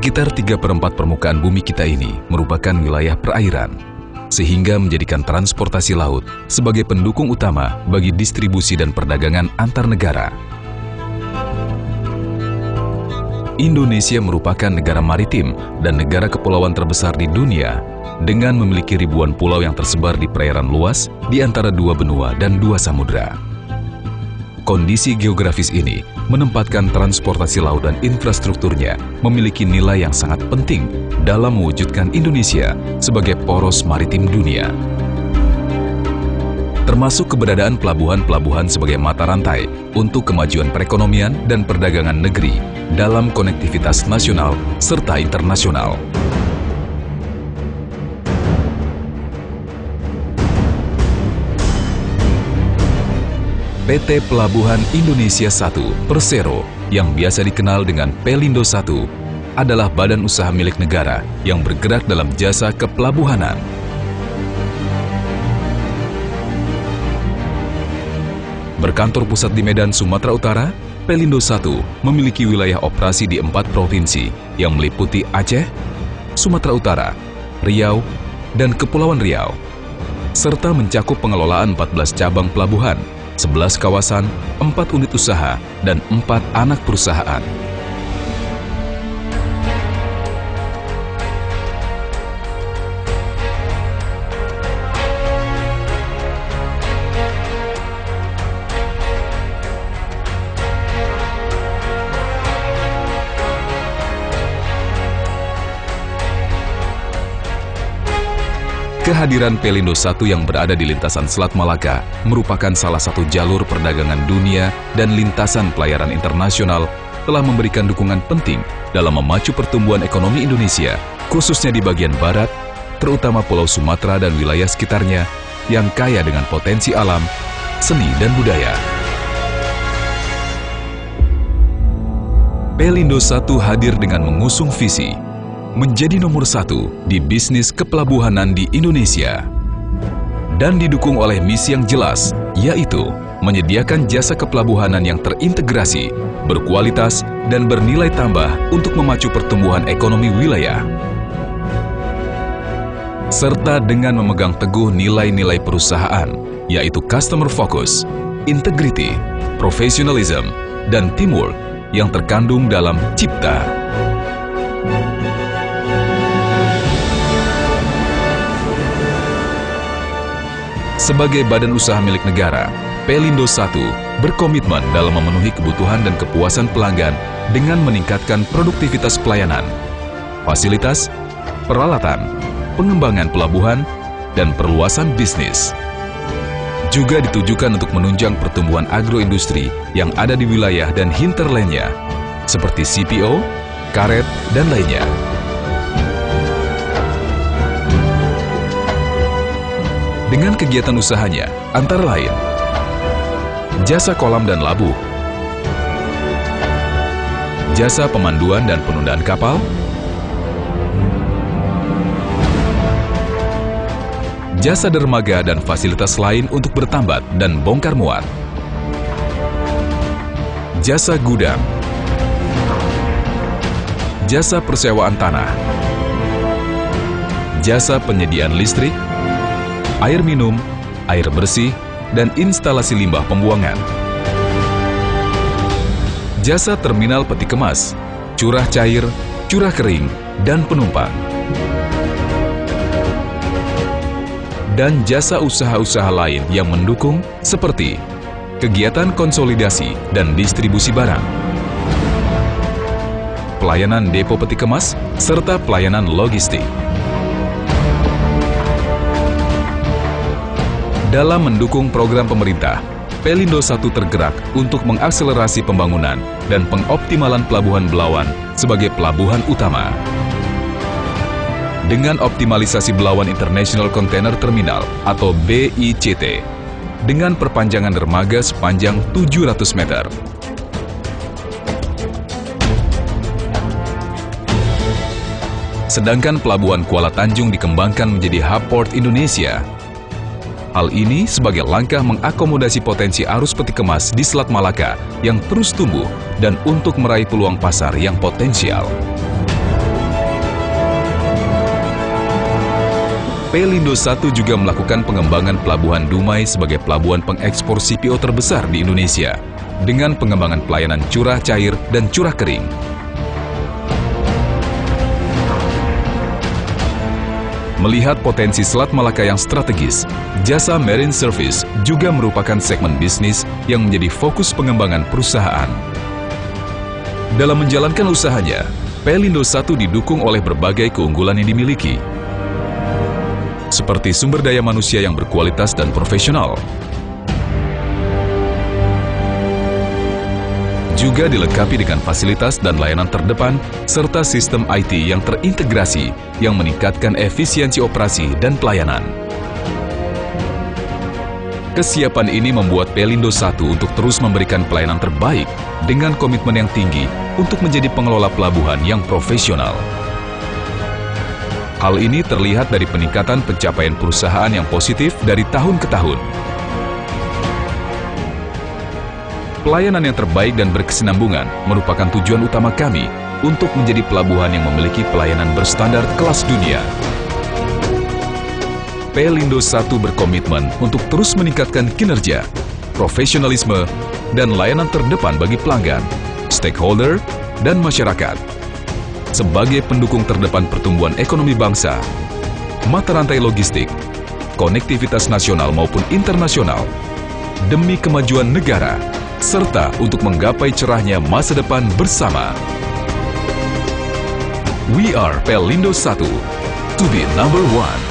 Sekitar 3/4 permukaan bumi kita ini merupakan wilayah perairan, sehingga menjadikan transportasi laut sebagai pendukung utama bagi distribusi dan perdagangan antar negara. Indonesia merupakan negara maritim dan negara kepulauan terbesar di dunia dengan memiliki ribuan pulau yang tersebar di perairan luas di antara 2 benua dan 2 samudra. Kondisi geografis ini menempatkan transportasi laut dan infrastrukturnya memiliki nilai yang sangat penting dalam mewujudkan Indonesia sebagai poros maritim dunia. Termasuk keberadaan pelabuhan-pelabuhan sebagai mata rantai untuk kemajuan perekonomian dan perdagangan negeri dalam konektivitas nasional serta internasional. PT Pelabuhan Indonesia I Persero yang biasa dikenal dengan Pelindo I adalah badan usaha milik negara yang bergerak dalam jasa kepelabuhanan. Berkantor pusat di Medan, Sumatera Utara, Pelindo I memiliki wilayah operasi di 4 provinsi yang meliputi Aceh, Sumatera Utara, Riau, dan Kepulauan Riau, serta mencakup pengelolaan 14 cabang pelabuhan, 11 kawasan, 4 unit usaha, dan 4 anak perusahaan. Kehadiran Pelindo I yang berada di lintasan Selat Malaka merupakan salah satu jalur perdagangan dunia dan lintasan pelayaran internasional telah memberikan dukungan penting dalam memacu pertumbuhan ekonomi Indonesia, khususnya di bagian barat, terutama Pulau Sumatera dan wilayah sekitarnya yang kaya dengan potensi alam, seni, dan budaya. Pelindo I hadir dengan mengusung visi menjadi nomor 1 di bisnis kepelabuhanan di Indonesia dan didukung oleh misi yang jelas, yaitu menyediakan jasa kepelabuhanan yang terintegrasi, berkualitas, dan bernilai tambah untuk memacu pertumbuhan ekonomi wilayah. Serta dengan memegang teguh nilai-nilai perusahaan, yaitu customer focus, integrity, professionalism, dan teamwork yang terkandung dalam Cipta. Sebagai badan usaha milik negara, Pelindo I berkomitmen dalam memenuhi kebutuhan dan kepuasan pelanggan dengan meningkatkan produktivitas pelayanan, fasilitas, peralatan, pengembangan pelabuhan, dan perluasan bisnis. Juga ditujukan untuk menunjang pertumbuhan agroindustri yang ada di wilayah dan hinterlandnya, seperti CPO, karet, dan lainnya. Dengan kegiatan usahanya, antara lain jasa kolam dan labuh, jasa pemanduan dan penundaan kapal, jasa dermaga dan fasilitas lain untuk bertambat dan bongkar muat, jasa gudang, jasa persewaan tanah, jasa penyediaan listrik, air minum, air bersih, dan instalasi limbah pembuangan. Jasa terminal peti kemas, curah cair, curah kering, dan penumpang. Dan jasa usaha-usaha lain yang mendukung seperti kegiatan konsolidasi dan distribusi barang, pelayanan depo peti kemas, serta pelayanan logistik. Dalam mendukung program pemerintah, Pelindo I tergerak untuk mengakselerasi pembangunan dan pengoptimalan Pelabuhan Belawan sebagai pelabuhan utama. Dengan optimalisasi Belawan International Container Terminal atau BICT, dengan perpanjangan dermaga sepanjang 700 meter. Sedangkan Pelabuhan Kuala Tanjung dikembangkan menjadi hub port Indonesia. Hal ini sebagai langkah mengakomodasi potensi arus peti kemas di Selat Malaka yang terus tumbuh dan untuk meraih peluang pasar yang potensial. Pelindo 1 juga melakukan pengembangan Pelabuhan Dumai sebagai pelabuhan pengekspor CPO terbesar di Indonesia dengan pengembangan pelayanan curah cair dan curah kering. Melihat potensi Selat Malaka yang strategis, jasa Marine Service juga merupakan segmen bisnis yang menjadi fokus pengembangan perusahaan. Dalam menjalankan usahanya, Pelindo 1 didukung oleh berbagai keunggulan yang dimiliki, seperti sumber daya manusia yang berkualitas dan profesional. Juga dilengkapi dengan fasilitas dan layanan terdepan, serta sistem IT yang terintegrasi yang meningkatkan efisiensi operasi dan pelayanan. Kesiapan ini membuat Pelindo 1 untuk terus memberikan pelayanan terbaik dengan komitmen yang tinggi untuk menjadi pengelola pelabuhan yang profesional. Hal ini terlihat dari peningkatan pencapaian perusahaan yang positif dari tahun ke tahun. Pelayanan yang terbaik dan berkesinambungan merupakan tujuan utama kami untuk menjadi pelabuhan yang memiliki pelayanan berstandar kelas dunia. Pelindo 1 berkomitmen untuk terus meningkatkan kinerja, profesionalisme, dan layanan terdepan bagi pelanggan, stakeholder, dan masyarakat. Sebagai pendukung terdepan pertumbuhan ekonomi bangsa, mata rantai logistik, konektivitas nasional maupun internasional, demi kemajuan negara, serta untuk menggapai cerahnya masa depan bersama. We are Pelindo 1, to be number one.